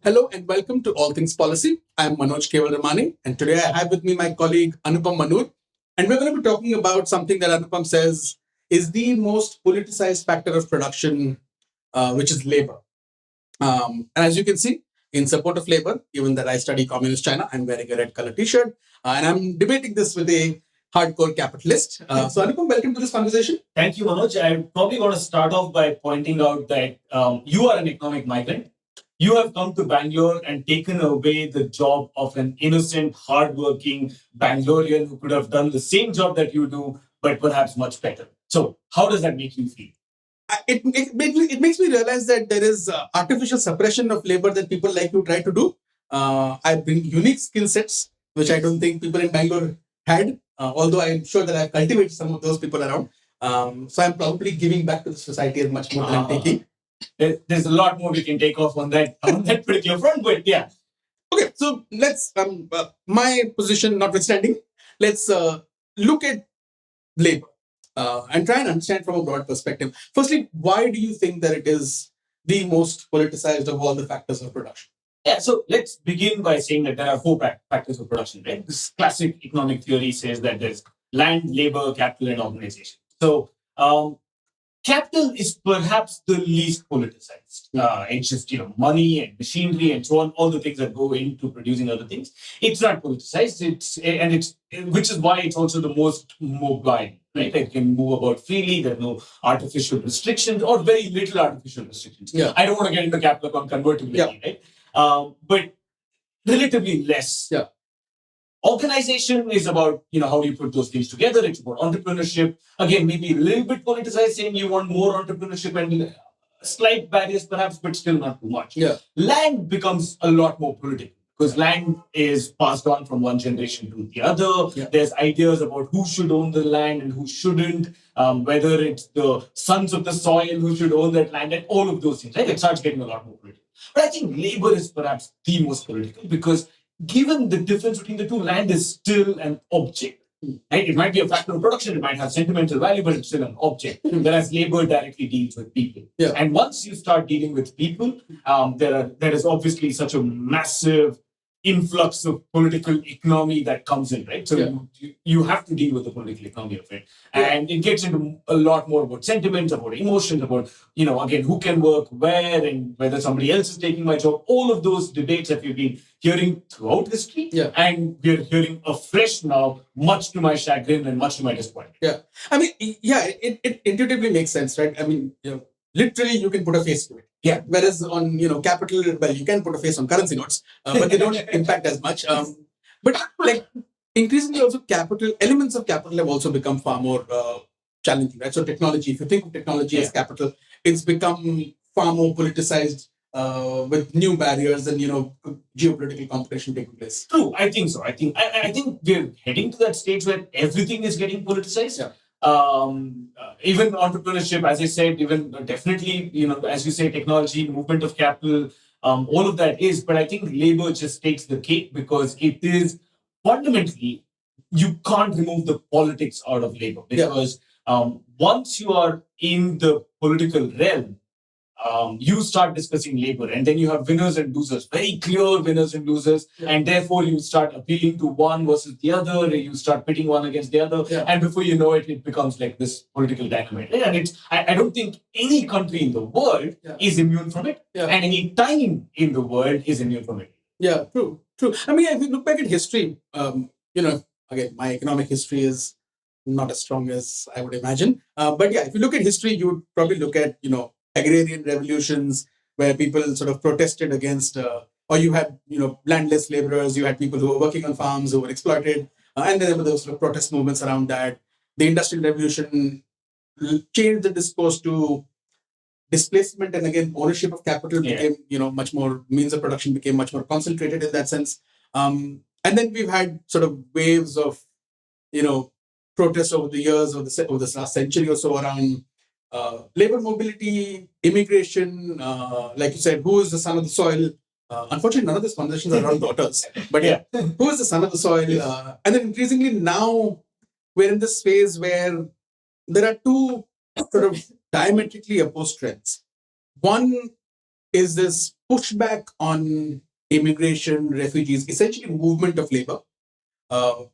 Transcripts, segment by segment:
Hello and welcome to All Things Policy. I'm Manoj Kewalramani, and today I have with me my colleague Anupam Manur, and we're going to be talking about something that Anupam says is the most politicized factor of production, which is labor. And as you can see, in support of labor, given that I study communist China, I'm wearing a red color T-shirt, and I'm debating this with a hardcore capitalist. So Anupam, welcome to this conversation. Thank you, Manoj. I probably want to start off by pointing out that you are an economic migrant. You have come to Bangalore and taken away the job of an innocent, hardworking Bangalorean who could have done the same job that you do, but perhaps much better. So, how does that make you feel? It makes me realize that there is artificial suppression of labor that people like you try to do. I bring unique skill sets, which I don't think people in Bangalore had, although I'm sure that I've cultivated some of those people around. So I'm probably giving back to the society as much more than I'm taking. There's a lot more we can take off on that particular front, but yeah. Okay, so let's, my position notwithstanding, let's look at labor and try and understand from a broad perspective. Firstly, why do you think that it is the most politicized of all the factors of production? Yeah, so let's begin by saying that there are four factors of production, right? This classic economic theory says that there's land, labor, capital, and organization. So, capital is perhaps the least politicized. It's just money and machinery and so on, all the things that go into producing other things. It's not politicized. It's which is why it's also the most mobile. Right, it can move about freely. There are no artificial restrictions or very little artificial restrictions. Yeah. I don't want to get into capital on convertibility, right? But relatively less. Yeah. Organization is about, how do you put those things together? It's about entrepreneurship. Again, maybe a little bit politicized, saying you want more entrepreneurship and slight barriers perhaps, but still not too much. Yeah. Land becomes a lot more political because land is passed on from one generation to the other. Yeah. There's ideas about who should own the land and who shouldn't, whether it's the sons of the soil who should own that land and all of those things, right? It starts getting a lot more political. But I think labor is perhaps the most political because given the difference between the two, land is still an object. Right? It might be a factor of production, it might have sentimental value, but it's still an object. Whereas labor directly deals with people. Yeah. And once you start dealing with people, there is obviously such a massive influx of political economy that comes in, right? So you have to deal with the political economy of it. And it gets into a lot more about sentiments, about emotions, about, again, who can work where and whether somebody else is taking my job. All of those debates that we've been hearing throughout history. Yeah. And we're hearing afresh now, much to my chagrin and much to my disappointment. Yeah. I mean, it intuitively makes sense, right? I mean, literally you can put a face to it. Yeah. Whereas on, capital, well, you can put a face on currency notes, but they don't impact as much. But like increasingly also elements of capital have also become far more challenging, right? So technology, if you think of technology as capital, it's become far more politicized with new barriers and, geopolitical competition taking place. True, I think so. I think we're heading to that stage where everything is getting politicized. Yeah. Even entrepreneurship, as I said, even definitely, as you say, technology, movement of capital, all of that is. But I think labor just takes the cake because it is fundamentally, you can't remove the politics out of labor because once you are in the political realm, you start discussing labor and then you have winners and losers, very clear winners and losers. And therefore you start appealing to one versus the other. You start pitting one against the other. And before you know it, it becomes like this political dynamite. And I don't think any country in the world is immune from it. And any time in the world is immune from it. Yeah, true. I mean, if you look back at history, again, my economic history is not as strong as I would imagine. But yeah, if you look at history, you would probably look at, agrarian revolutions where people sort of protested against, or you had, landless laborers, you had people who were working on farms who were exploited, and then there were those sort of protest movements around that. The Industrial Revolution changed the discourse to displacement, and again, ownership of capital became, much more, means of production became much more concentrated in that sense. And then we've had sort of waves of, protests over the years, over this last century or so around labor mobility, immigration, like you said, who is the son of the soil? Unfortunately, none of these conversations are around daughters. But who is the son of the soil? And then increasingly now, we're in this phase where there are two sort of diametrically opposed trends. One is this pushback on immigration, refugees, essentially movement of labor. Uh,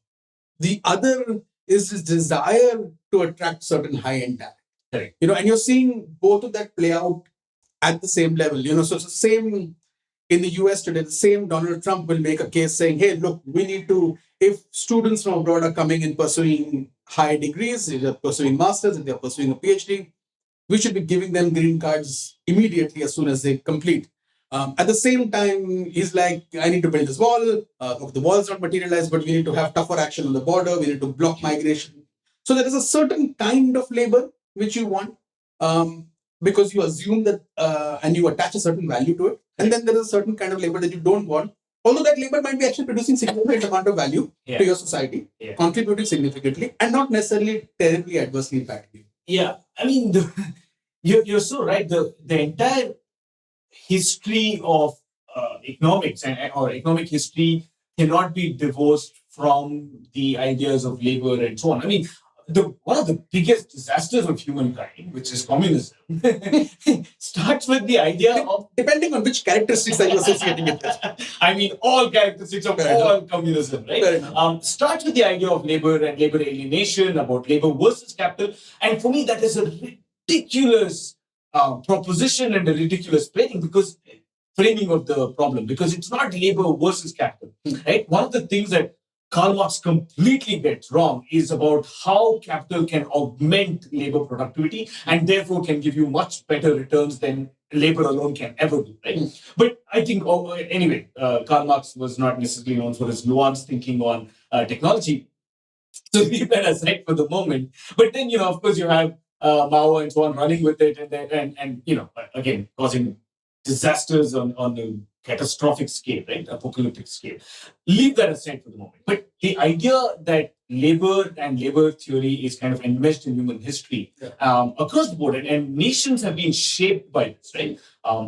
the other is this desire to attract certain high-end talent. Correct. And you're seeing both of that play out at the same level. So it's the same in the US today. The same Donald Trump will make a case saying, "Hey, look, we need to. If students from abroad are coming and pursuing high degrees, if they're pursuing masters, if they're pursuing a PhD, we should be giving them green cards immediately as soon as they complete." At the same time, he's like, "I need to build this wall. The wall's not materialized, but we need to have tougher action on the border. We need to block migration." So there is a certain kind of labor which you want, because you assume that and you attach a certain value to it. And then there is a certain kind of labor that you don't want. Although that labor might be actually producing significant amount of value to your society, contributing significantly, and not necessarily terribly adversely impacting you. Yeah, I mean, you're so right. The entire history of economics or economic history cannot be divorced from the ideas of labor and so on. I mean, one of the biggest disasters of humankind, which is communism, starts with the idea of, depending on which characteristics are you associating it with. I mean, all characteristics of all communism, right? Starts with the idea of labor and labor alienation, about labor versus capital. And for me, that is a ridiculous proposition and a ridiculous framing of the problem, because it's not labor versus capital, right? One of the things that Karl Marx completely gets wrong is about how capital can augment labor productivity and therefore can give you much better returns than labor alone can ever do, right? But I think, anyway, Karl Marx was not necessarily known for his nuanced thinking on technology. So leave that aside for the moment. But then, of course, you have Mao and so on running with it, and again, causing disasters on a catastrophic scale, right? Apocalyptic scale. Leave that aside for the moment. But the idea that labor and labor theory is kind of enmeshed in human history across the board, and nations have been shaped by this, right?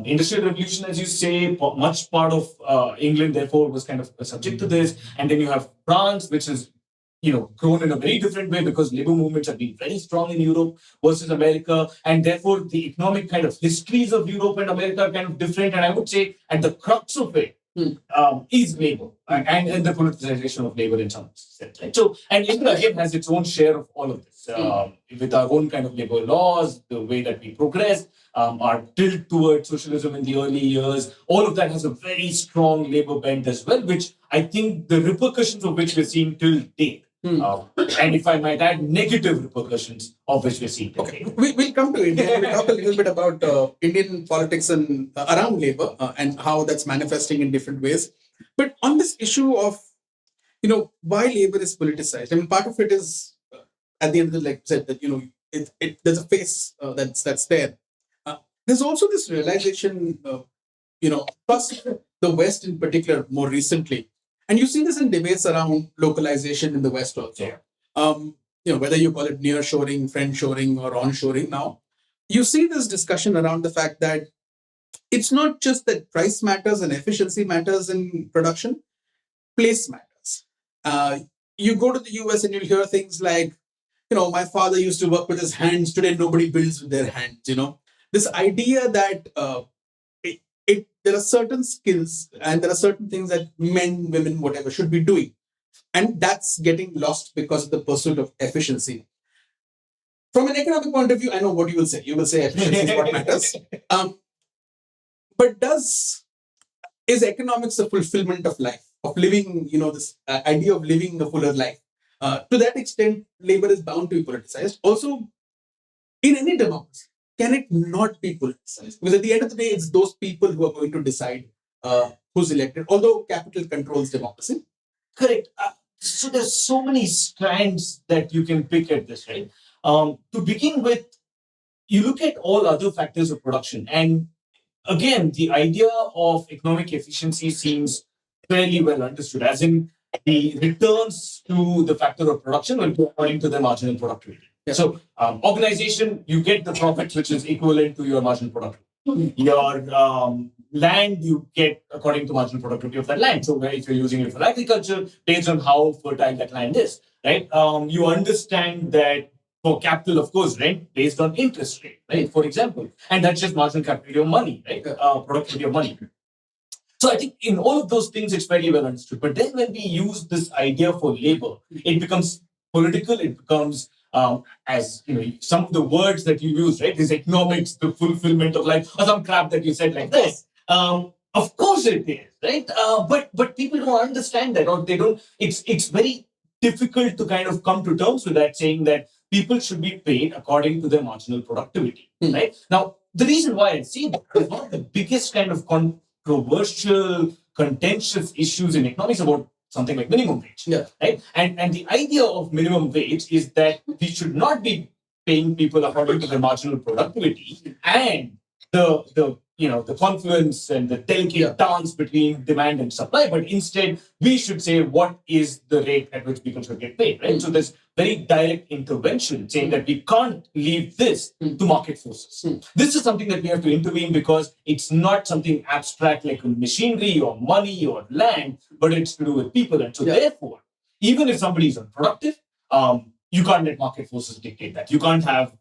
Industrial Revolution, as you say, much part of England, therefore, was kind of subject to this. And then you have France, which is grown in a very different way because labor movements have been very strong in Europe versus America, and therefore the economic kind of histories of Europe and America are kind of different. And I would say at the crux of it is labor and the politicization of labor in some sense, right? So, and India again has its own share of all of this with our own kind of labor laws, the way that we progress, our tilt towards socialism in the early years. All of that has a very strong labor bent as well, which I think the repercussions of which we're seeing till date. And if I might add, negative repercussions of which we're seeing. Okay, we'll come to India. We'll talk a little bit about Indian politics and around labor and how that's manifesting in different ways. But on this issue of why labor is politicized, I mean, part of it is at the end of the like said that there's a face that's there. There's also this realization, plus the West in particular, more recently. And you see this in debates around localization in the West also. Whether you call it nearshoring, friendshoring, or onshoring now, you see this discussion around the fact that it's not just that price matters and efficiency matters in production, place matters. You go to the US and you'll hear things like, my father used to work with his hands, today nobody builds with their hands, This idea that there are certain skills and there are certain things that men, women, whatever should be doing. And that's getting lost because of the pursuit of efficiency. From an economic point of view, I know what you will say. You will say efficiency is what matters. But is economics a fulfillment of life, of living, this idea of living a fuller life? To that extent, labor is bound to be politicized. Also, in any democracy, can it not be politicized? Because at the end of the day, it's those people who are going to decide who's elected, although capital controls democracy. Correct. So there's so many strands that you can pick at this, right? To begin with, you look at all other factors of production. And again, the idea of economic efficiency seems fairly well understood, as in the returns to the factor of production will be according to the marginal productivity. Yeah. So, organization, you get the profits which is equivalent to your marginal productivity. Your land, you get according to marginal productivity of that land. So, if you're using it for agriculture, based on how fertile that land is, right? You understand that for capital, of course, rent based on interest rate, right? For example, and that's just marginal capital of money, right? Productivity of money. So I think in all of those things, it's very well understood. But then when we use this idea for labor, it becomes political. It becomes as some of the words that you use, right? This economics, the fulfillment of life, or some crap that you said like this. Of course it is, right? But people don't understand that, or they don't. It's very difficult to kind of come to terms with that, saying that people should be paid according to their marginal productivity, right? Now, the reason why I see that is one of the biggest kind of controversial, contentious issues in economics about something like minimum wage. Yeah. Right? And the idea of minimum wage is that we should not be paying people according to their marginal productivity and the confluence and the delicate dance between demand and supply, but instead we should say what is the rate at which people should get paid, right? So there's very direct intervention saying that we can't leave this to market forces. This is something that we have to intervene because it's not something abstract like machinery or money or land, but it's to do with people. And so therefore, even if somebody is unproductive, you can't let market forces dictate that. You can't have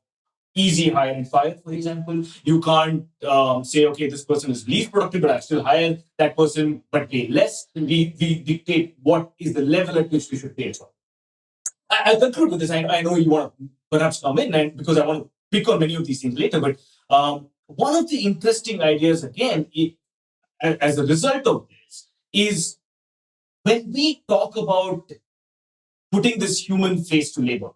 easy hire and fire, for example. You can't say, okay, this person is least productive, but I still hire that person, but pay less. We dictate what is the level at which we should pay as well. I'll conclude with this. I know you want to perhaps come in, and because I want to pick on many of these things later, but one of the interesting ideas, again, as a result of this, is when we talk about putting this human face to labor.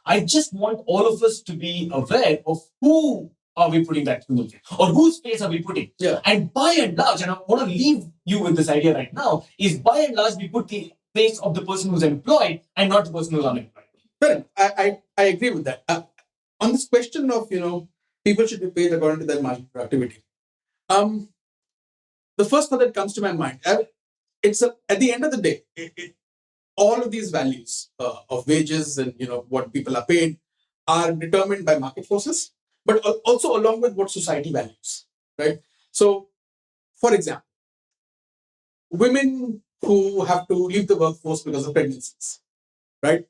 I just want all of us to be aware of who are we putting that human face, or whose face are we putting. And by and large, and I want to leave you with this idea right now, is by and large we put the face of the person who's employed and not the person who's unemployed. Well, I agree with that. On this question of people should be paid according to their marginal productivity. The first thought that comes to my mind, it's at the end of the day, all of these values of wages and what people are paid are determined by market forces, but also along with what society values, right? So, for example, women who have to leave the workforce because of pregnancies, right?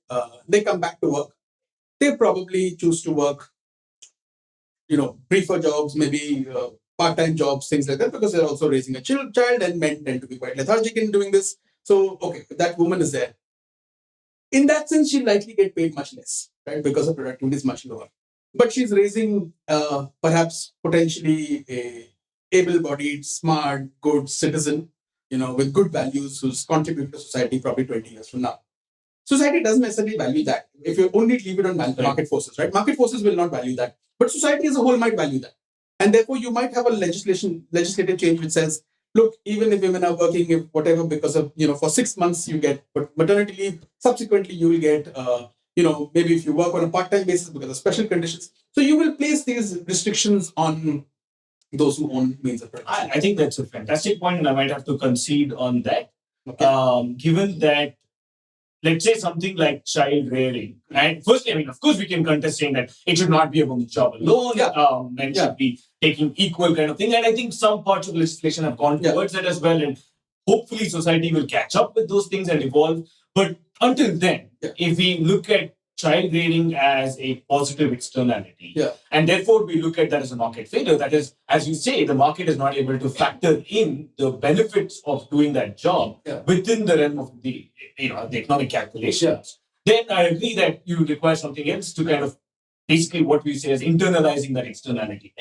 They come back to work. They probably choose to work, briefer jobs, maybe part-time jobs, things like that, because they're also raising a child, and men tend to be quite lethargic in doing this. So, okay, that woman is there. In that sense, she'll likely get paid much less, right? Because her productivity is much lower. But she's raising perhaps potentially a able-bodied, smart, good citizen, with good values who's contributing to society probably 20 years from now. Society doesn't necessarily value that. If you only leave it on market forces, right? Market forces will not value that. But society as a whole might value that. And therefore, you might have a legislative change which says, look, even if women are working, if whatever, because of, for 6 months you get maternity leave, subsequently you will get, maybe if you work on a part-time basis because of special conditions. So you will place these restrictions on those who own means of production. I think that's a fantastic point, and I might have to concede on that. Okay. Given that, let's say something like child rearing, and firstly, I mean, of course, we can contest saying that it should not be a woman's job alone. Men should be taking equal kind of thing, and I think some parts of legislation have gone towards that as well, and hopefully, society will catch up with those things and evolve. But until then, if we look at child rearing as a positive externality, and therefore we look at that as a market failure, that is, as you say, the market is not able to factor in the benefits of doing that job within the realm of the economic calculations. Then I agree that you require something else to kind of basically what we say is internalizing that externality.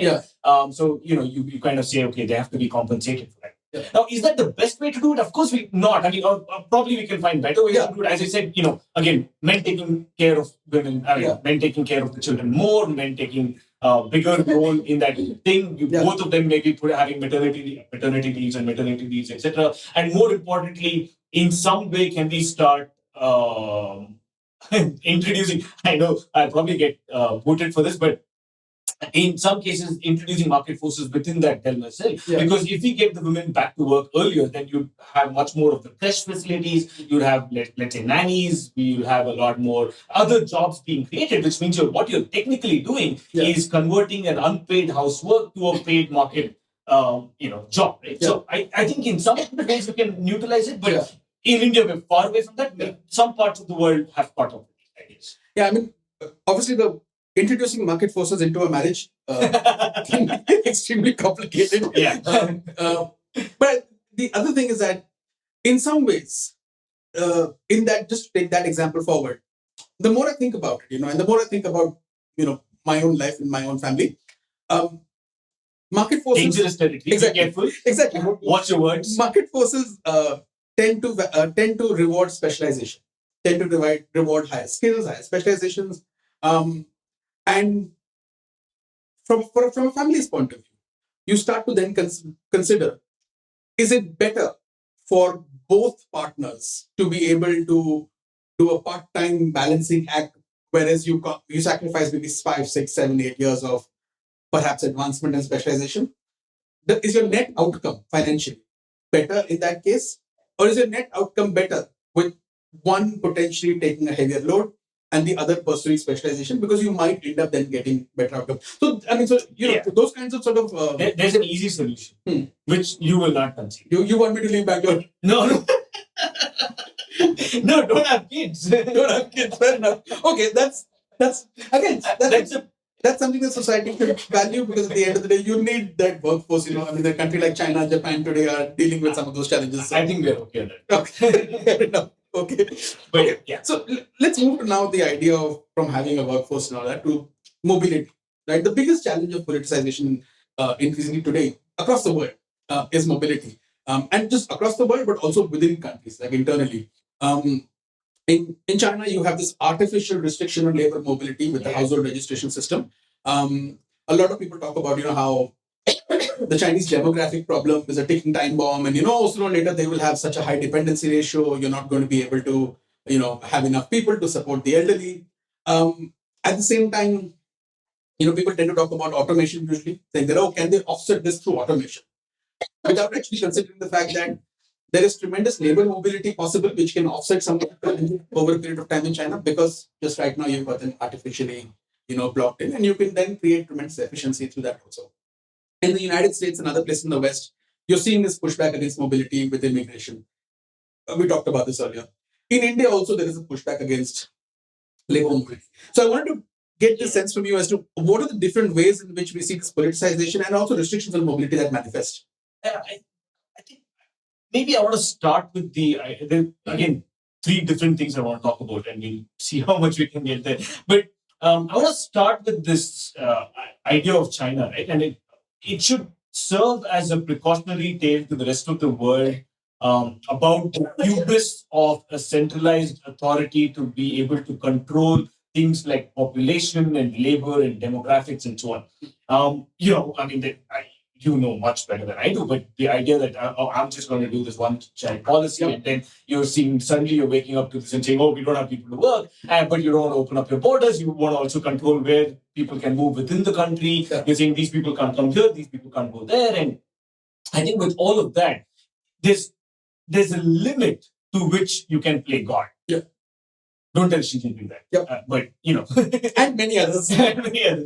So you kind of say, okay, they have to be compensated for that. Now, is that the best way to do it? Of course, not. I mean, probably we can find better ways to do it. As I said, again, men taking care of women, men taking care of the children more, men taking bigger role in that thing. Both of them maybe having maternity leaves and maternity leaves, etc. And more importantly, in some way, can we start introducing? I know I'll probably get voted for this, but in some cases, introducing market forces within that realm as well. Because if we get the women back to work earlier, then you'd have much more of the creche facilities. You'd have, let's say, nannies. You'll have a lot more other jobs being created, which means what you're technically doing is converting an unpaid housework to a paid market, job. Right. So I think in some ways we can utilize it, but in India we're far away from that. Some parts of the world have caught up with these ideas. Yeah, I mean, obviously the introducing market forces into a marriage can be extremely complicated. Yeah. But the other thing is that in some ways, in that, just to take that example forward, the more I think about it, and the more I think about, my own life and my own family, um, market forces. Dangerous territory. Exactly. Be careful. Exactly. Watch your words. Market forces tend to reward specialization, tend to reward higher skills, higher specializations, and from a family's point of view, you start to then consider: is it better for both partners to be able to do a part-time balancing act, whereas you sacrifice maybe 5, 6, 7, 8 years of perhaps advancement and specialization? Is your net outcome financially better in that case? Or is your net outcome better with one potentially taking a heavier load and the other pursuing specialization, because you might end up then getting better outcome? So, I mean, those kinds of sort of. There's an easy solution, which you will not concede. You want me to leave Bangalore? No, no. No, don't have kids. Don't have kids. Fair enough. Okay, that's again, that's something that society should value, because at the end of the day, you need that workforce. I mean, a country like China, Japan today are dealing with some of those challenges. I think we're okay on that. Okay, fair enough. Okay. But Okay. yeah. So let's move to now the idea of from having a workforce and all that to mobility. Right. The biggest challenge of politicization increasingly today across the world is mobility, and just across the world, but also within countries, like internally. Um, in China, you have this artificial restriction on labor mobility with the household registration system. A lot of people talk about how the Chinese demographic problem is a ticking time bomb, and sooner or later they will have such a high dependency ratio. You're not going to be able to have enough people to support the elderly. At the same time, people tend to talk about automation usually, saying that, can they offset this through automation, without actually considering the fact that there is tremendous labor mobility possible, which can offset some of the challenges over a period of time in China, because just right now you've got them artificially, blocked in, and you can then create tremendous efficiency through that also. In the United States and other places in the West, you're seeing this pushback against mobility with immigration. We talked about this earlier. In India also, there is a pushback against labor mobility. So I wanted to get this sense from you as to what are the different ways in which we see this politicization and also restrictions on mobility that manifest. I think maybe I want to start with again, three different things I want to talk about, and we'll see how much we can get there. But I want to start with this idea of China, right? And it should serve as a precautionary tale to the rest of the world about the hubris of a centralized authority to be able to control things like population and labor and demographics and so on. I mean, you know much better than I do, but the idea that I'm just going to do this one child policy, and then suddenly you're waking up to this and saying, we don't have people to work, but you don't want to open up your borders. You want to also control where people can move within the country. Yeah. You're saying these people can't come here, these people can't go there. And I think with all of that, there's a limit to which you can play God. Yeah. Don't tell Xi Jinping that. Yep. But, and many others.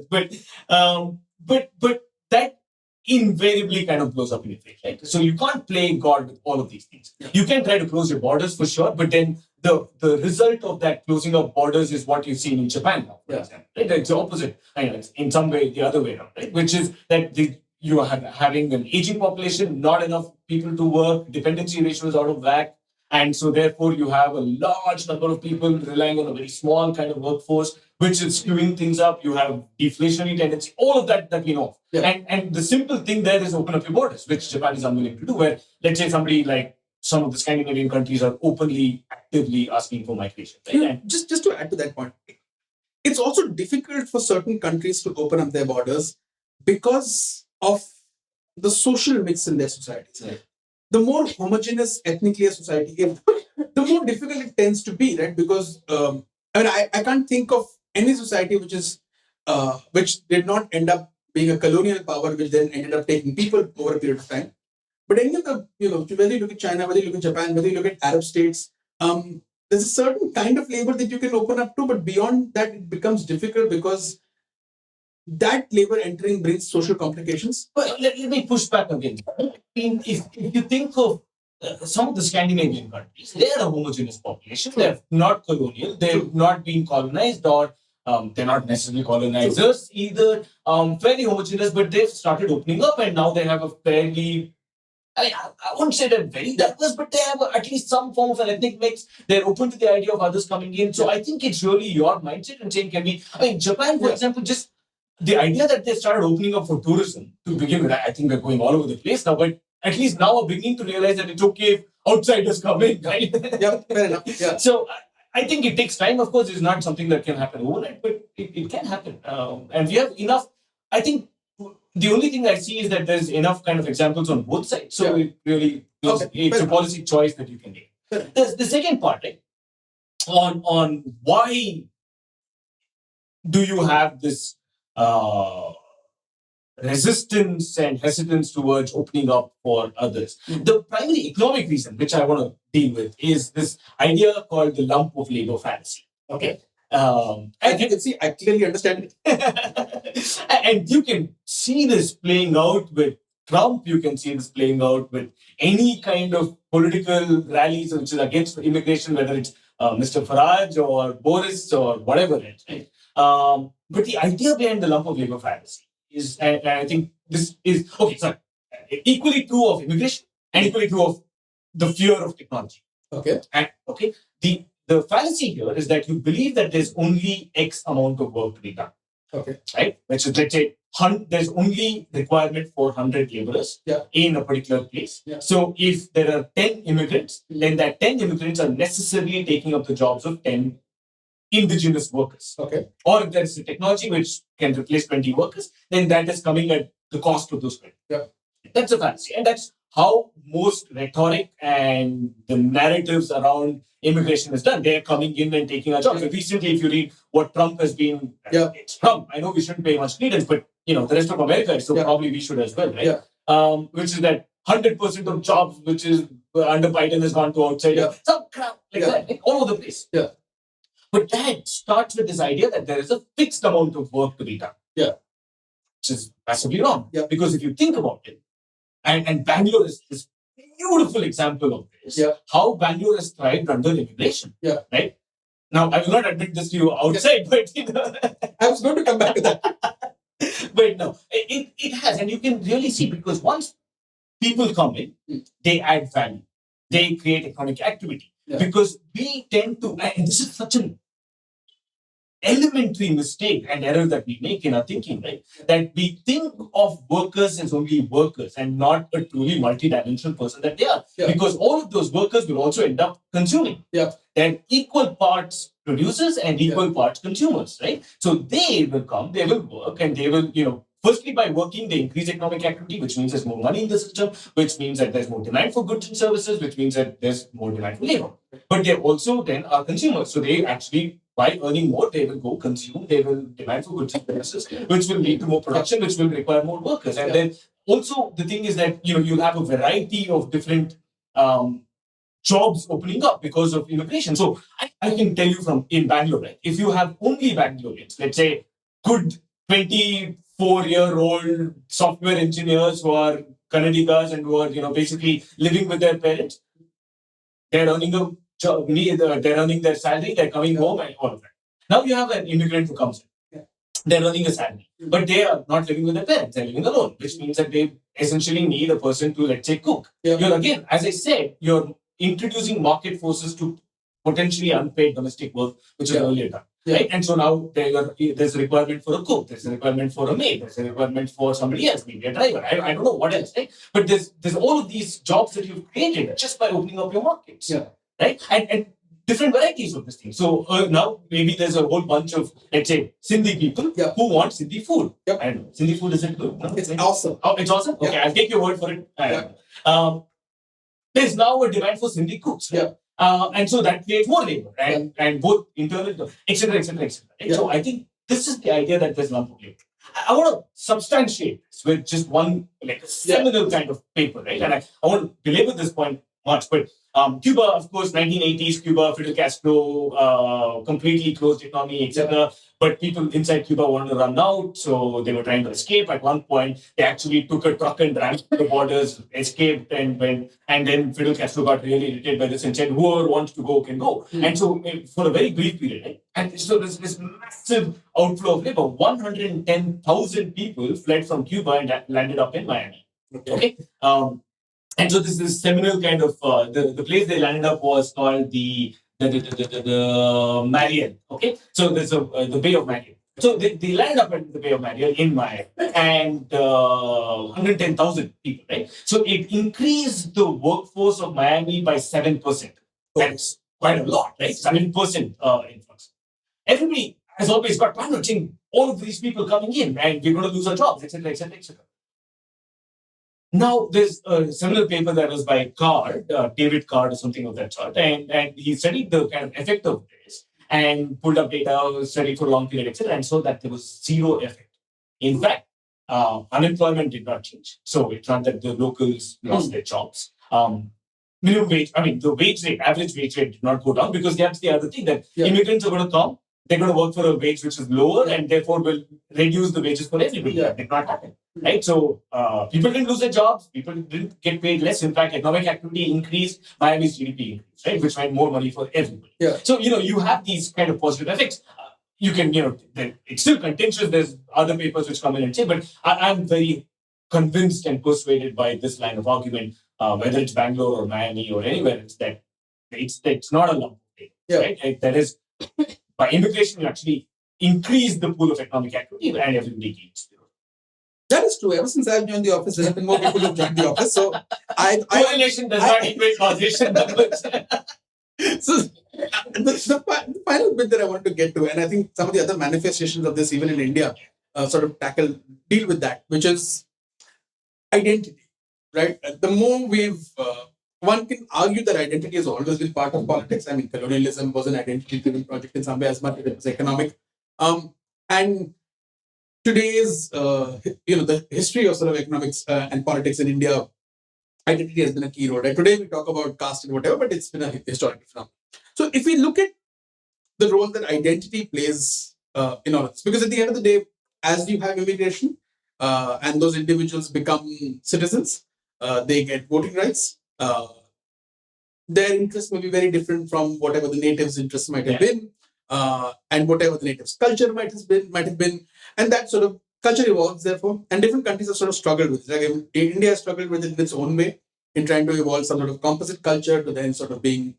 But that invariably kind of blows up in your face, right? So you can't play God with all of these things. Yeah. You can try to close your borders for sure, but then the result of that closing of borders is what you've seen in Japan now, for example. Right? It's the opposite. It's in some way the other way around, right? Which is that you are having an aging population, not enough people to work, dependency ratio is out of whack. And so therefore you have a large number of people relying on a very small kind of workforce, which is skewing things up. You have deflationary tendency, all of that we know. Yeah. And the simple thing there is open up your borders, which Japan is unwilling to do, where let's say somebody like some of the Scandinavian countries are openly, actively asking for migration. Right? Yeah, just to add to that point, it's also difficult for certain countries to open up their borders because of the social mix in their societies. Right. The more homogeneous ethnically a society is, the more difficult it tends to be, right? Because I can't think of any society which did not end up being a colonial power, which then ended up taking people over a period of time. But any of the, whether you look at China, whether you look at Japan, whether you look at Arab states, there's a certain kind of labor that you can open up to, but beyond that, it becomes difficult because that labor entering brings social complications. But let me push back again. I mean, if you think of some of the Scandinavian countries, they are a homogeneous population. They're not colonial. They've not been colonized, or They're not necessarily colonizers either. Fairly homogeneous, but they've started opening up, and now they have a fairly I wouldn't say they're very diverse, but they have at least some form of an ethnic mix. They're open to the idea of others coming in. So I think it's really your mindset and saying, can we? I mean, Japan, for example, just the idea that they started opening up for tourism to begin with. I think we're going all over the place now, but at least now are beginning to realize that it's okay if outsiders come in, right? Yeah, fair enough. Yeah. So I think it takes time. Of course, it's not something that can happen overnight, but it can happen. And we have enough. I think the only thing I see is that there's enough kind of examples on both sides. So it really it's a policy choice that you can make. The second part, right, on why do you have this resistance and hesitance towards opening up for others? The primary economic reason, which I want to deal with, is this idea called the lump of labor fallacy. Okay. And you can see, I clearly understand it. And you can see this playing out with Trump. You can see this playing out with any kind of political rallies which is against immigration, whether it's Mr. Farage or Boris or whatever it is. Right? But the idea behind the lump of labor fallacy is, and I think this is, equally true of immigration and equally true of the fear of technology. Okay. And the fallacy here is that you believe that there's only X amount of work to be done. Okay. Right? Which is, let's say, there's only requirement for 100 laborers in a particular place. Yeah. So if there are 10 immigrants, then that 10 immigrants are necessarily taking up the jobs of 10 indigenous workers. Okay. Or if there's a technology which can replace 20 workers, then that is coming at the cost of those 20. Yeah. That's a fallacy. And that's how most rhetoric and the narratives around immigration is done. They're coming in and taking our jobs. So recently, if you read what Trump has been, it's Trump. I know we shouldn't pay much credence, but the rest of America, so probably we should as well, right? Yeah. Which is that 100% of jobs, which is under Biden, has gone to outside. Some crap like that, like all over the place. Yeah. But that starts with this idea that there is a fixed amount of work to be done. Yeah. Which is massively wrong. Yeah. Because if you think about it, and Bangalore is this beautiful example of this, how Bangalore has thrived under immigration. Yeah. Right? Now, I will not admit this to you outside, but I was going to come back to that. But no, it has. And you can really see, because once people come in, they add value. They create economic activity. Yeah. Because we tend to, and this is such an elementary mistake and error that we make in our thinking, right? That we think of workers as only workers and not a truly multidimensional person that they are. Yeah. Because all of those workers will also end up consuming. Yeah. They're equal parts producers and equal parts consumers, right? So they will come, they will work, and they will, firstly, by working, they increase economic activity, which means there's more money in the system, which means that there's more demand for goods and services, which means that there's more demand for labor. But they also then are consumers. So they actually, by earning more, they will go consume, they will demand for goods and services, which will lead to more production, which will require more workers. And then also the thing is that, you'll have a variety of different jobs opening up because of immigration. So I can tell you from in Bangalore, right? If you have only Bangaloreans, let's say good 24-year-old software engineers who are Kannadigas and who are, basically living with their parents, they're earning a job, they're earning their salary, they're coming home and all of that. Now you have an immigrant who comes in. They're earning a salary, but they are not living with their parents, they're living alone, which means that they essentially need a person to, let's say, cook. You're again, as I said, you're introducing market forces to potentially unpaid domestic work, which is earlier done. Right? And so now there's a requirement for a cook, there's a requirement for a maid, there's a requirement for somebody else, maybe a driver. I don't know what else, right? But there's all of these jobs that you've created just by opening up your markets. Yeah. Right? And different varieties of this thing. So now maybe there's a whole bunch of, let's say, Sindhi people who want Sindhi food. Yep. And Sindhi food isn't good. No? It's awesome. Oh, it's awesome? Okay, I'll take your word for it. There's now a demand for Sindhi cooks. Right? And so that creates more labor and both internal, etc., etc., etc. Right? So I think this is the idea that there's lump of labor. I want to substantiate this with just one, like a seminal kind of paper, right? And I want to belabor this point. much. But Cuba, of course, 1980s Cuba, Fidel Castro, completely closed economy, etc. But people inside Cuba wanted to run out, so they were trying to escape. At one point, they actually took a truck and ran to the borders, escaped, and went. And then Fidel Castro got really irritated by this and said, "Whoever wants to go can go." And so, for a very brief period, right? And so there's this massive outflow of labor. 110,000 people fled from Cuba and landed up in Miami. Okay. And so this is seminal kind of the place they landed up was called the Mariel. Okay, so there's the Bay of Mariel. So they landed up in the Bay of Mariel in Miami, and 110,000 people, right? So it increased the workforce of Miami by 7%. That's quite a lot, right? 7% influx. Everybody has always got managing all of these people coming in, and we're going to lose our jobs, etc., etc., etc. Now, there's a similar paper that was by Card, David Card or something of that sort, and he studied the kind of effect of this and pulled up data, studied for a long period, etc., and saw that there was zero effect. In fact, unemployment did not change. So it's not that the locals lost their jobs. Minimum wage, the wage rate, average wage rate did not go down because that's the other thing that immigrants are going to come, they're going to work for a wage which is lower and therefore will reduce the wages for everybody. That did not happen. Right? So people didn't lose their jobs, people didn't get paid less. In fact, economic activity increased, Miami's GDP increased, right? Which meant more money for everybody. So, you have these kind of positive effects. You can, it's still contentious. There's other papers which come in and say, but I'm very convinced and persuaded by this line of argument, whether it's Bangalore or Miami or anywhere, it's that it's not a lump of data, right? That is, by immigration, you actually increase the pool of economic activity and everybody gains. That is true. Ever since I've joined the office, there have been more people who've joined the office. So correlation does not equate causation. So the final bit that I want to get to, and I think some of the other manifestations of this, even in India, sort of deal with that, which is identity, right? The more one can argue that identity has always been part of politics. I mean, colonialism was an identity-driven project in some way as much as it was economic. And today's, the history of sort of economics and politics in India, identity has been a key role. Right? Today we talk about caste and whatever, but it's been a historical phenomenon. So if we look at the role that identity plays in all of this, because at the end of the day, as you have immigration and those individuals become citizens, they get voting rights. Their interests may be very different from whatever the natives' interests might have been, and whatever the natives' culture might have been, and that sort of culture evolves. Therefore, and different countries have sort of struggled with it. Like India has struggled with it in its own way in trying to evolve some sort of composite culture to then sort of being,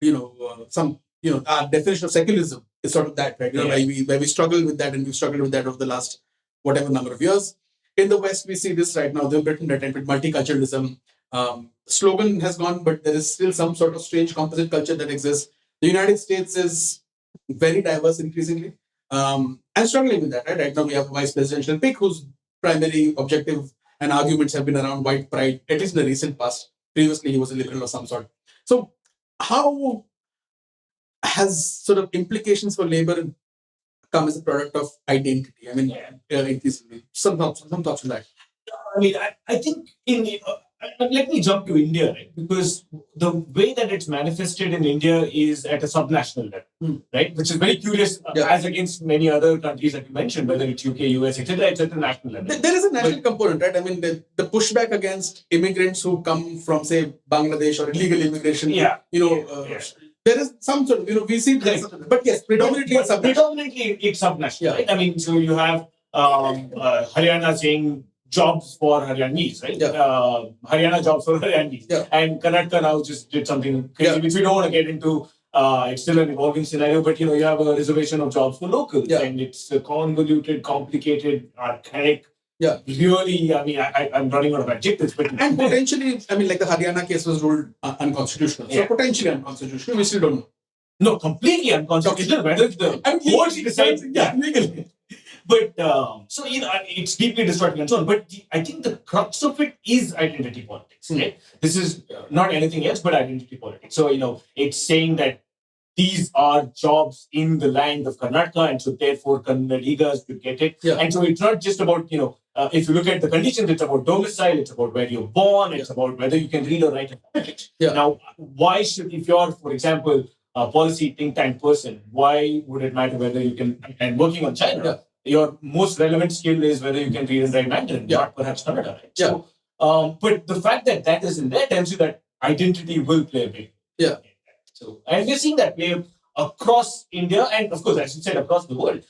our definition of secularism is sort of that, right? Where we struggle with that, and we've struggled with that over the last whatever number of years. In the West, we see this right now. The Britain attempted multiculturalism. Slogan has gone, but there is still some sort of strange composite culture that exists. The United States is very diverse increasingly, and struggling with that. Right now, we have a vice presidential pick whose primary objective and arguments have been around white pride, at least in the recent past. Previously, he was a liberal of some sort. So, how has sort of implications for labor come as a product of identity? I mean, increasingly, some thoughts on that. I think let me jump to India, right? Because the way that it's manifested in India is at a sub-national level, right? Which is very curious as against many other countries that you mentioned, whether it's UK, US, etc. It's at a national level. There is a national component, right? I mean, the pushback against immigrants who come from, say, Bangladesh or illegal immigration, there is some sort of, we see, but yes, predominantly it's sub-national, right? I mean, so you have Haryana saying jobs for Haryanese, right? Haryana jobs for Haryanese. And Karnataka now just did something crazy, which we don't want to get into. It's still an evolving scenario, but you have a reservation of jobs for locals, and it's convoluted, complicated, archaic. Really, I'm running out of adjectives, but and potentially, like the Haryana case was ruled unconstitutional. So potentially unconstitutional, we still don't know. No, completely unconstitutional. Whether the court decides legally. But it's deeply distorting and so on. But I think the crux of it is identity politics. Right? This is not anything else but identity politics. So it's saying that these are jobs in the land of Karnataka, and so therefore Kannadigas should get it. Yeah. And so it's not just about, if you look at the conditions, it's about domicile, it's about where you're born, it's about whether you can read or write alphabet. Yeah. Now, why should, if you're, for example, a policy think tank person, why would it matter whether you can, and working on China, your most relevant skill is whether you can read and write Mandarin, not perhaps Kannada, right? Yeah. So, but the fact that that isn't there tells you that identity will play a big role. Yeah. So, and we're seeing that play across India and, of course, as you said, across the world.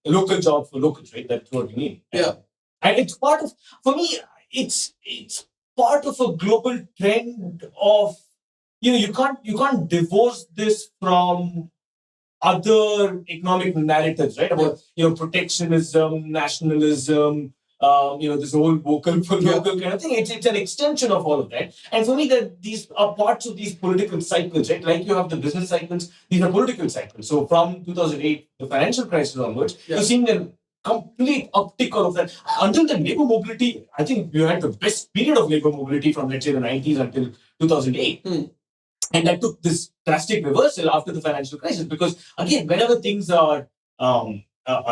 Local jobs for locals, right? That's what we need. Yeah. And it's part of, for me, it's part of a global trend of, you can't divorce this from other economic narratives, right? About protectionism, nationalism, this whole vocal for local kind of thing. It's an extension of all of that. And for me, that these are parts of these political cycles, right? Like you have the business cycles, these are political cycles. So from 2008, the financial crisis onwards, you're seeing a complete uptick of that. Until the labor mobility, I think you had the best period of labor mobility from, let's say, the 90s until 2008. And that took this drastic reversal after the financial crisis, because again, whenever things are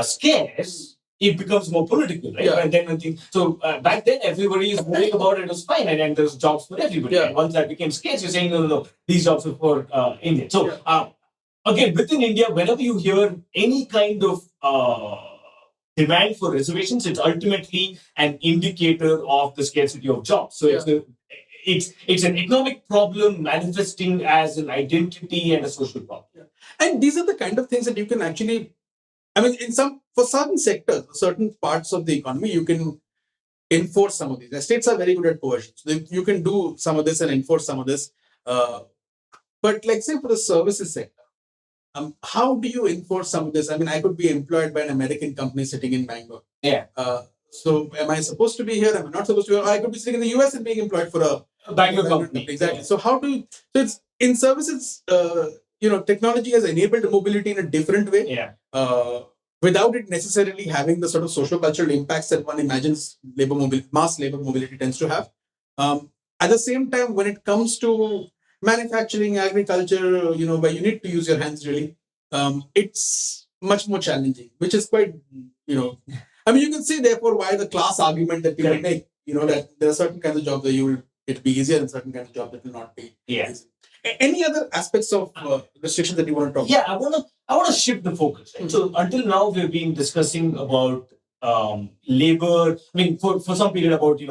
scarce, it becomes more political, right? And then back then everybody is worrying about it was fine, and there's jobs for everybody. And once that became scarce, you're saying no, these jobs are for India. So again, within India, whenever you hear any kind of demand for reservations, it's ultimately an indicator of the scarcity of jobs. So it's an economic problem manifesting as an identity and a social problem. And these are the kind of things that you can actually, for certain sectors, certain parts of the economy, you can enforce some of these. The states are very good at coercion. So you can do some of this and enforce some of this. But like say for the services sector, how do you enforce some of this? I could be employed by an American company sitting in Bangalore. Yeah. So am I supposed to be here? Am I not supposed to be here? I could be sitting in the US and being employed for a Bangalore company. Exactly. So it's in services, technology has enabled mobility in a different way. Yeah. Without it necessarily having the sort of social-cultural impacts that one imagines mass labor mobility tends to have. At the same time, when it comes to manufacturing, agriculture, where you need to use your hands really, it's much more challenging, which is quite, you can see therefore why the class argument that people make, that there are certain kinds of jobs that it'll be easier and certain kinds of jobs that will not be easy. Any other aspects of restrictions that you want to talk about? Yeah, I want to shift the focus. Right? So until now, we've been discussing about labor. For some period about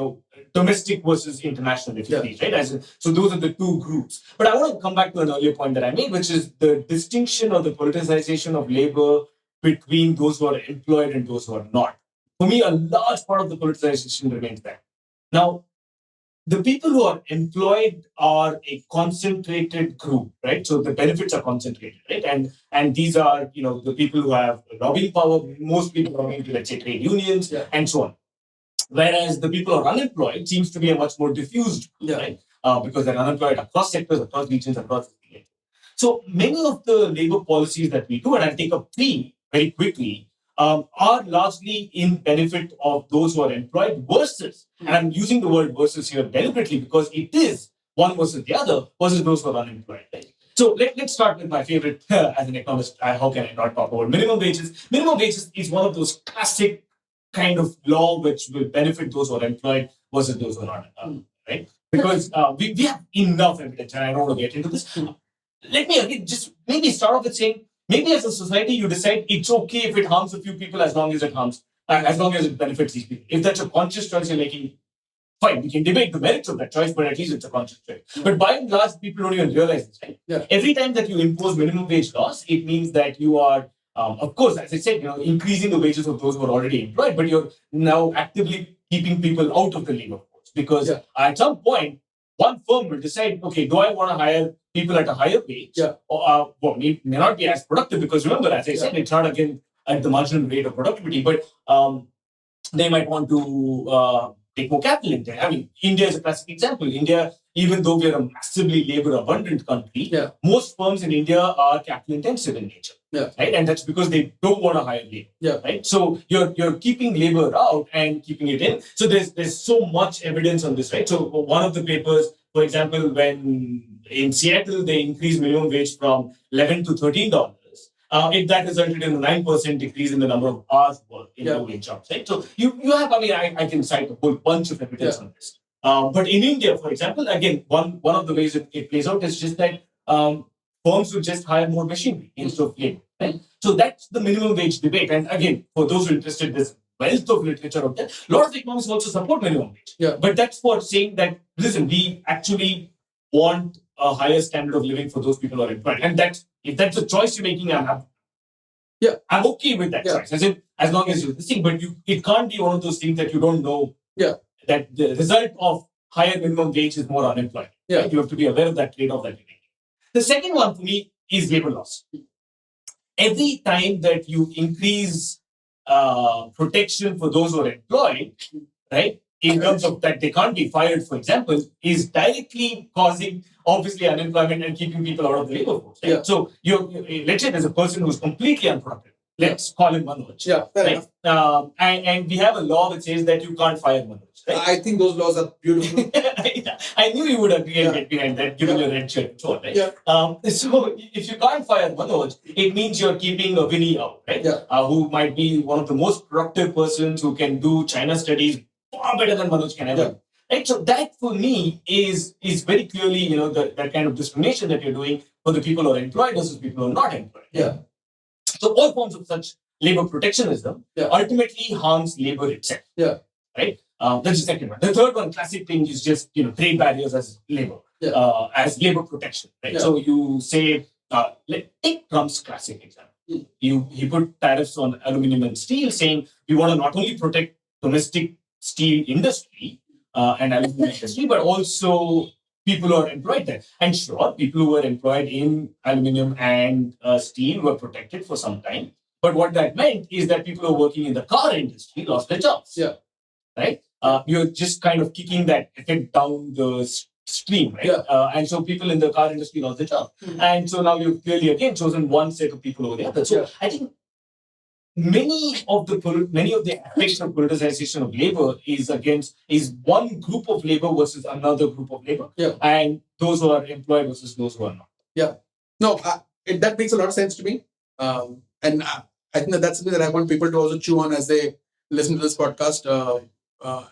domestic versus international, if you please, right? So those are the two groups. But I want to come back to an earlier point that I made, which is the distinction or the politicization of labor between those who are employed and those who are not. For me, a large part of the politicization remains there. Now, the people who are employed are a concentrated group, right? So the benefits are concentrated, right? And these are, the people who have lobbying power, most people belonging to, let's say, trade unions, and so on. Whereas the people who are unemployed seems to be a much more diffused group, right? Because they're unemployed across sectors, across regions, across. So many of the labor policies that we do, and I'll take up three very quickly, are largely in benefit of those who are employed versus, and I'm using the word versus here deliberately because it is one versus the other versus those who are unemployed. Right? So let's start with my favorite as an economist. How can I not talk about minimum wages? Minimum wages is one of those classic kind of law which will benefit those who are employed versus those who are not, right? Because we have enough evidence, and I don't want to get into this. Let me again just maybe start off with saying, maybe as a society, you decide it's okay if it harms a few people as long as it benefits these people. If that's a conscious choice you're making, fine, we can debate the merits of that choice, but at least it's a conscious choice. But by and large, people don't even realize this, right? Every time that you impose minimum wage laws, it means that you are, of course, as I said, increasing the wages of those who are already employed, but you're now actively keeping people out of the labor force. Because at some point, one firm will decide, okay, do I want to hire people at a higher wage? Or may not be as productive, because remember, as I said, it's not again at the marginal rate of productivity, but they might want to take more capital in there. India is a classic example. India, even though we are a massively labor-abundant country, most firms in India are capital-intensive in nature. Right? And that's because they don't want to hire labor. Right? So you're keeping labor out and keeping it in. So there's so much evidence on this, right? So one of the papers for example, when in Seattle they increased minimum wage from $11 to $13, if that resulted in a 9% decrease in the number of hours worked in low wage jobs, right? So you have, I mean, I can cite a whole bunch of evidence on this. But in India, for example, again, one of the ways it plays out is just that firms will just hire more machinery instead of labor, right? So that's the minimum wage debate. And again, for those who are interested, there's wealth of literature out there. A lot of economists also support minimum wage. Yeah. But that's for saying that, listen, we actually want a higher standard of living for those people who are employed. And that's, if that's a choice you're making, I'm okay with that choice. As long as you're listening, but it can't be one of those things that you don't know that the result of higher minimum wage is more unemployment. Yeah. Right? You have to be aware of that trade-off that you're making. The second one for me is labor laws. Every time that you increase protection for those who are employed, right, in terms of that they can't be fired, for example, is directly causing obviously unemployment and keeping people out of the labor force. Right? Yeah. So let's say there's a person who's completely unproductive. Let's call him Manoj. Yeah, right? And we have a law that says that you can't fire Manoj. Right? I think those laws are beautiful. I knew you would agree and get behind that, given your red shirt tone, right? Yeah. So if you can't fire Manoj, it means you're keeping a Vinny out, right? Yeah. Who might be one of the most productive persons who can do China studies far better than Manoj can ever. Yeah. Right? So that for me is very clearly, that kind of discrimination that you're doing for the people who are employed versus people who are not employed. Yeah. So all forms of such labor protectionism ultimately harms labor itself. Yeah. Right? That's the second one. The third one, classic thing, is just trade barriers as labor, as labor protection. Right? Yeah. So you say, take Trump's classic example. He put tariffs on aluminum and steel, saying we want to not only protect domestic steel industry and aluminum industry, but also people who are employed there. And sure, people who were employed in aluminum and steel were protected for some time. But what that meant is that people who are working in the car industry lost their jobs. Yeah. Right? You're just kind of kicking that effect down the stream, right? Yeah. And so people in the car industry lost their job. Mm-hmm. And so now you've clearly again chosen one set of people over the other. So I think many of the aspects of politicization of labor is one group of labor versus another group of labor, and those who are employed versus those who are not. Yeah, no, that makes a lot of sense to me, and I think that's something that I want people to also chew on as they listen to this podcast.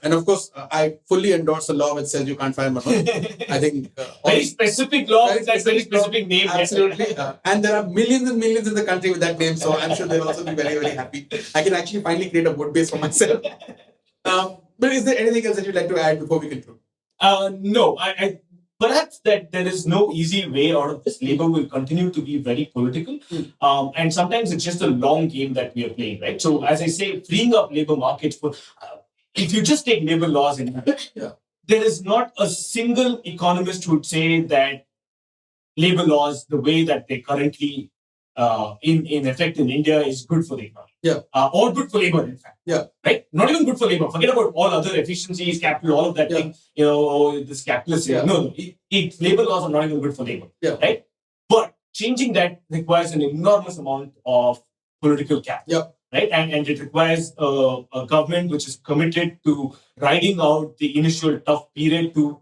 And of course, I fully endorse the law which says you can't fire Manoj. I think very specific law with that very specific name. Absolutely, and there are millions and millions in the country with that name, so I'm sure they'll also be very, very happy. I can actually finally create a vote base for myself. But is there anything else that you'd like to add before we conclude? No, I perhaps that there is no easy way out of this. Labor will continue to be very political, and sometimes it's just a long game that we are playing, right? So as I say, freeing up labor markets for if you just take labor laws in there is not a single economist who would say that labor laws, the way that they currently in effect in India, is good for the economy. Yeah. Or good for labor, in fact. Yeah. Right? Not even good for labor. Forget about all other efficiencies, capital, all of that thing. This capitalist. Yeah. No. Labor laws are not even good for labor. Yeah. Right? But changing that requires an enormous amount of political capital. Yeah. Right? And it requires a government which is committed to riding out the initial tough period to,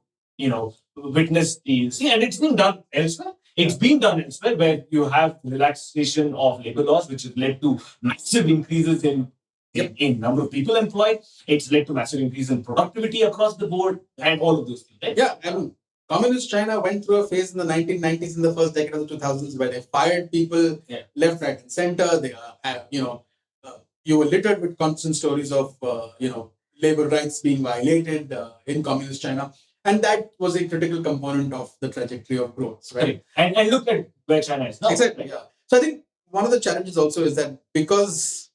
witness these. See, and it's been done elsewhere. It's been done elsewhere where you have relaxation of labor laws, which has led to massive increases in number of people employed. It's led to massive increase in productivity across the board and all of those things. Right? Yeah, and communist China went through a phase in the 1990s, in the first decade of the 2000s, where they fired people left, right, and center. They you were littered with constant stories of labor rights being violated in communist China, and that was a critical component of the trajectory of growth, right? And look at where China is now. Exactly. Yeah. So I think one of the challenges also is that because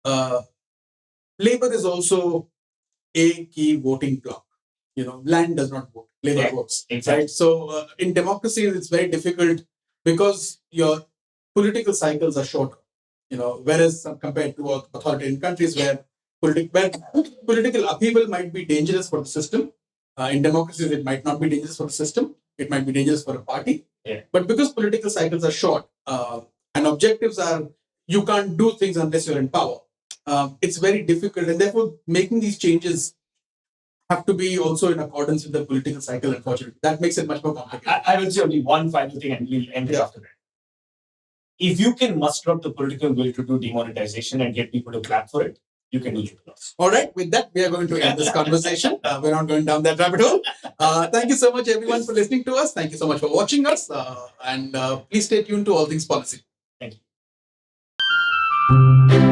labor is also a key voting bloc. Land does not vote; labor votes. Exactly. Right? So in democracies, it's very difficult because your political cycles are shorter. Whereas compared to authoritarian countries where political upheaval might be dangerous for the system, in democracies it might not be dangerous for the system. It might be dangerous for a party. Yeah. But because political cycles are short and objectives are, you can't do things unless you're in power. It's very difficult, and therefore making these changes have to be also in accordance with the political cycle, unfortunately. That makes it much more complicated. I will say only one final thing and we'll end it after that. If you can muster up the political will to do demonetization and get people to clap for it, you can do it. All right, with that, we are going to end this conversation. We're not going down that rabbit hole. Thank you so much, everyone, for listening to us. Thank you so much for watching us. And please stay tuned to All Things Policy. Thank you.